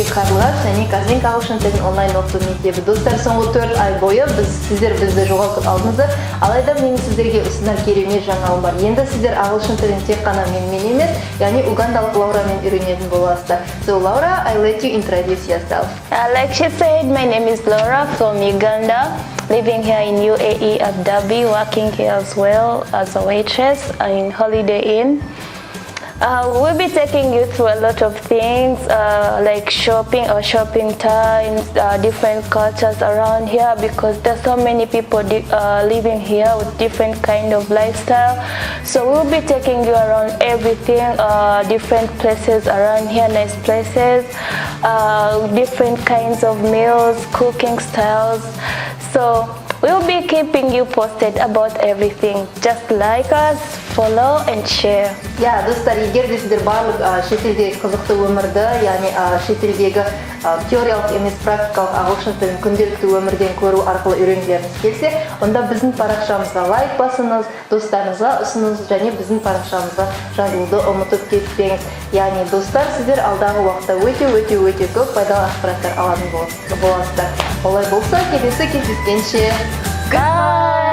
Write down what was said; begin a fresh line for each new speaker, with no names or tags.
мектепте Карлаш, және Казинка ағылшын тілін онлайн оқыту мектебі. Достар, соңғы 4 ай бойы сіздер бізді жоғалтып алдыңыздар. Алайда мен сіздерге ұсынар керемет жаңалығым бар. Енді сіздер ағылшын тілін тек қана менімен емес, яғни угандалық Лаурамен үйренетін боласыздар. So Laura, I let you introduce yourself.
Like she said, my name is Laura from Uganda, living here in UAE, Abu Dhabi, working here as well as a waitress in Holiday Inn. We'll be taking you through a lot of things like shopping or shopping times, different cultures around here, because there's so many people living here with different kind of lifestyle. So we'll be taking you around everything, different places around here, nice places, different kinds of meals, cooking styles. So we'll be keeping you posted about everything. Just like us, follow and share.
Ya dostlar, егер де сіздер барлық шетелдегі қызықты өмірді, яғни шетелдегі теориялық емес практикалық ағылшын тілін күнделікті өмірден көру арқылы үйренгілеріңіз келсе, онда біздің парақшамызға лайк басыңыз, достарыңызға ұсыныңыз және біздің парақшамызға жазылуды ұмытып кетпеңіз. Яғни достар, сіздер алдағы уақытта өте көп пайдалы ақпараттар алатын боласыздар. Олай болса, келесі кездескенше.
Bye!